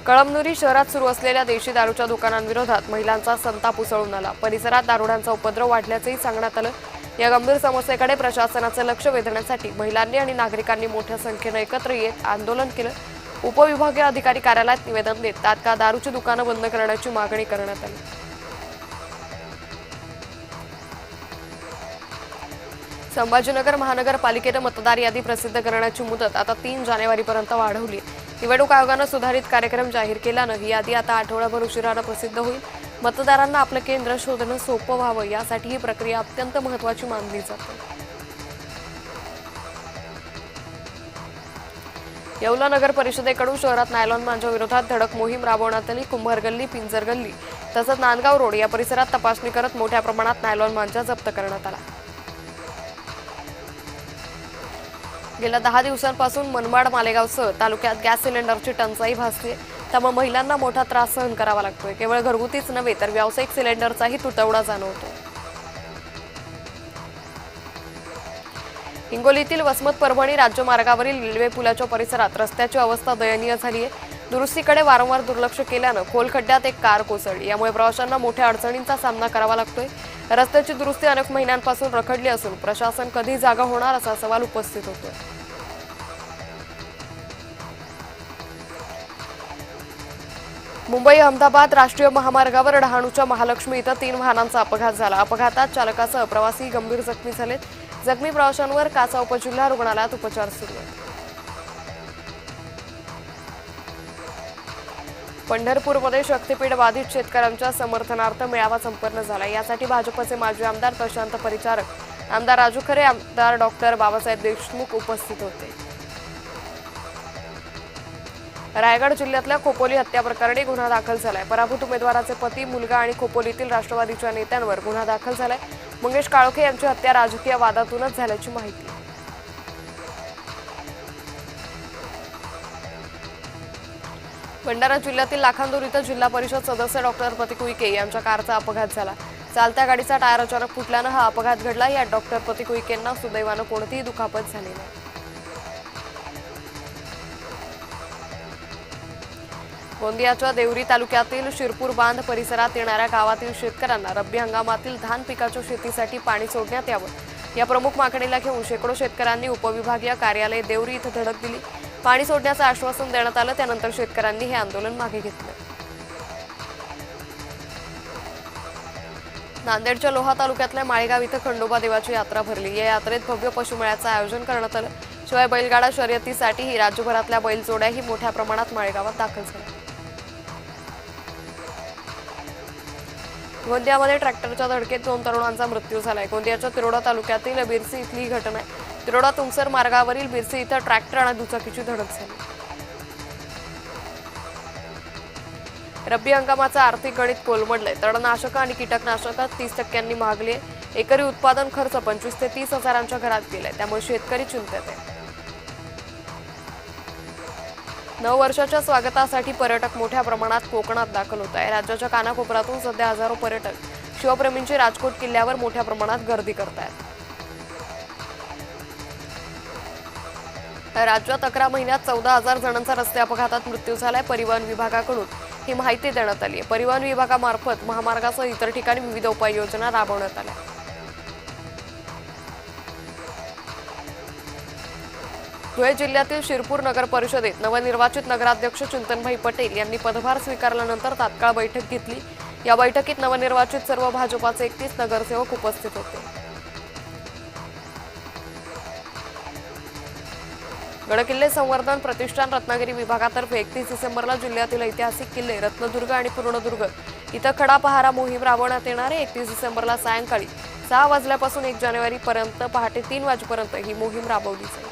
कळमनुरी शहरात सुरू असलेल्या देशी दारूच्या दुकानांविरोधात महिलांचा संताप उसळून आला। परिसरात दारुड्यांचा उपद्रव वाढल्याचंही सांगण्यात आलं। या गंभीर समस्येकडे प्रशासनाचं लक्ष वेधण्यासाठी महिलांनी आणि नागरिकांनी मोठ्या संख्येनं एकत्र येत आंदोलन केलं। उपविभागीय अधिकारी कार्यालयात निवेदन देत तात्काळ दारूची दुकानं बंद करण्याची मागणी करण्यात आली। संभाजीनगर महानगरपालिकेनं मतदार यादी प्रसिद्ध करण्याची मुदत आता 3 जानेवारीपर्यंत वाढवली। निवडणूक आयोगानं सुधारित कार्यक्रम जाहीर केल्यानं ही यादी आता आठवडाभर उशिरानं प्रसिद्ध होईल। मतदारांना आपलं केंद्र शोधणं सोपं व्हावं यासाठी ही प्रक्रिया अत्यंत महत्त्वाची मानली जाते। येवला नगर परिषदेकडून शहरात नायलॉन मांजा विरोधात धडक मोहीम राबवण्यात आली। कुंभार गल्ली, पिंजर गल्ली तसंच नांदगाव रोड या परिसरात तपासणी करत मोठ्या प्रमाणात नायलॉन मांजा जप्त करण्यात आला। गेल्या 10 दिवसांपासून मनमाड मालेगावसह तालुक्यात गॅस सिलेंडरची टंचाई भासते, त्यामुळे महिलांना मोठा त्रास सहन करावा लागतोय। केवळ घरगुतीच नव्हे तर व्यावसायिक सिलेंडरचाही तुटवडा जाणवतो। हिंगोलीतील वसमत परभणी राज्यमार्गावरील रेल्वे पुलाच्या परिसरात रस्त्याची अवस्था दयनीय झाली आहे। दुरुस्तीकडे वारंवार दुर्लक्ष केल्यानं खोल खड्ड्यात एक कार कोसळली, यामुळे प्रवाशांना मोठ्या अडचणींचा सामना करावा लागतोय। रस्त्याची दुरुस्ती अनेक महिन्यांपासून रखडली असून प्रशासन कधी जागा होणार असा सवाल उपस्थित होतोय। मुंबई अहमदाबाद राष्ट्रीय महामार्गावर डहाणूच्या महालक्ष्मी इथं 3 वाहनांचा अपघात झाला। अपघातात चालकासह प्रवासी गंभीर जखमी झालेत। जखमी प्रवाशांवर काचा उपजिल्हा रुग्णालयात उपचार सुरू आहेत। पंढरपूरमध्ये शक्तीपीठ बाधित शेतकऱ्यांच्या समर्थनार्थ मेळावा संपन्न झाला। यासाठी भाजपचे माजी आमदार प्रशांत परिचारक, आमदार राजू खरे, आमदार डॉक्टर बाबासाहेब देशमुख उपस्थित होते। रायगड जिल्ह्यातल्या खोपोली हत्या प्रकरणी गुन्हा दाखल झालाय। पराभूत उमेदवाराचे पती, मुलगा आणि खोपोलीतील राष्ट्रवादीच्या नेत्यांवर गुन्हा दाखल झालाय। मंगेश काळोखे यांची हत्या राजकीय वादातूनच झाल्याची माहिती। भंडारा जिल्ह्यातील लाखांदूर इथं जिल्हा परिषद सदस्य डॉक्टर प्रतीक उईके यांच्या कारचा अपघात झाला। चालत्या गाडीचा टायर अचानक फुटल्यानं हा अपघात घडला। यात डॉक्टर प्रतीक उईकेंना सुदैवानं कोणतीही दुखापत झाली नाही। गोंदियाच्या देवरी तालुक्यातील शिरपूर बांध परिसरात येणाऱ्या गावातील शेतकऱ्यांना रब्बी हंगामातील धान पिकाच्या शेतीसाठी पाणी सोडण्यात यावं या प्रमुख मागणीला घेऊन शेकडो शेतकऱ्यांनी उपविभागीय कार्यालय देवरी इथं धडक दिली। पाणी सोडण्याचं आश्वासन देण्यात आलं, त्यानंतर शेतकऱ्यांनी हे आंदोलन मागे घेतलं। नांदेडच्या लोहा तालुक्यातल्या माळेगाव इथं खंडोबा देवाची यात्रा भरली। या यात्रेत भव्य पशुमेळ्याचं आयोजन करण्यात आलं। शिवाय बैलगाडा शर्यतीसाठीही राज्यभरातल्या बैलजोड्याही मोठ्या प्रमाणात माळेगावात दाखल झाल्या। गोंदियामध्ये ट्रॅक्टरच्या धडकेत 2 तरुणांचा मृत्यू झालाय। गोंदियाच्या तिरोडा तालुक्यातील बिरसी इथली घटना आहे। तिरोडा तुमसर मार्गावरील बिरसी इथं ट्रॅक्टर आणि दुचाकीची धडक झाली। रब्बी हंगामाचं आर्थिक गणित कोलमडलंय। तणनाशक आणि कीटकनाशक 30% महागली। एकरी उत्पादन खर्च 25 ते 30 हजारांच्या घरात गेलाय, त्यामुळे शेतकरी चिंतेत आहे। नववर्षाच्या स्वागतासाठी पर्यटक मोठ्या प्रमाणात कोकणात दाखल होत आहे। राज्याच्या कानाकोपऱ्यातून सध्या हजारो पर्यटक शिवप्रेमींची राजकोट किल्ल्यावर मोठ्या प्रमाणात गर्दी करत आहेत। राज्यात 11 महिन्यात 14,000 जणांचा रस्ते अपघातात मृत्यू झालाय। परिवहन विभागाकडून ही माहिती देण्यात आली आहे। परिवहन विभागामार्फत महामार्गासह इतर ठिकाणी विविध उपाययोजना राबवण्यात आल्या। धुळे जिल्ह्यातील शिरपूर नगर परिषदेत नवनिर्वाचित नगराध्यक्ष चिंतनभाई पटेल यांनी पदभार स्वीकारल्यानंतर तात्काळ बैठक घेतली। या बैठकीत नवनिर्वाचित सर्व भाजपाचे 31 नगरसेवक उपस्थित होते। गडकिल्ले संवर्धन प्रतिष्ठान रत्नागिरी विभागातर्फे 31 डिसेंबरला जिल्ह्यातील ऐतिहासिक किल्ले रत्नदुर्ग आणि पूर्णदुर्ग इथं खडा पहारा मोहीम राबवण्यात येणार आहे। 31 डिसेंबरला सायंकाळी 6 वाजल्यापासून 1 जानेवारीपर्यंत पहाटे 3 वाजेपर्यंत ही मोहीम राबवली जाईल।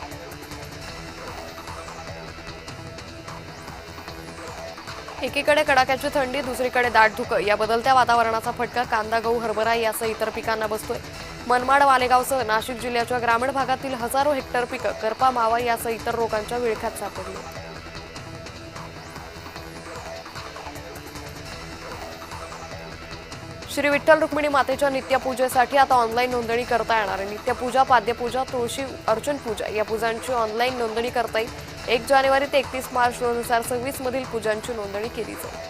एकीकडे कडाक्याची थंडी, दुसरीकडे दाट धुकं या बदलत्या वातावरणाचा फटका कांदा, गहू, हरभरा यासह इतर पिकांना बसतोय। मनमाड, मालेगावसह नाशिक जिल्ह्याच्या ग्रामीण भागातील हजारो हेक्टर पिकं करपा, मावा यासह इतर रोगांच्या विळख्यात सापडली। श्री विठ्ठल रुक्मिणी मातेच्या नित्यपूजेसाठी आता ऑनलाईन नोंदणी करता येणार आहे। नित्यपूजा, पाद्यपूजा, तुळशी अर्चन पूजा या पूजांची ऑनलाईन नोंदणी करता येईल। 1 जानेवारी ते 31 मार्च 2026 मधील पूजांची नोंदणी केली जाईल.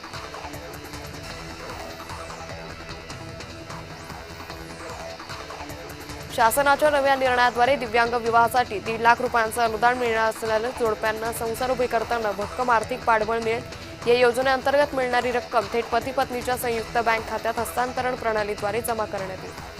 शासनाच्या नव्या निर्णयाद्वारे दिव्यांग विवाहासाठी 1.5 लाख रुपयांचं अनुदान मिळणार असल्यानं जोडप्यांना संसार उभे करताना भक्कम आर्थिक पाठबळ मिळेल. या योजनेअंतर्गत मिळणारी रक्कम थेट पती पत्नीच्या संयुक्त बँक खात्यात हस्तांतरण प्रणालीद्वारे जमा करण्यात येईल.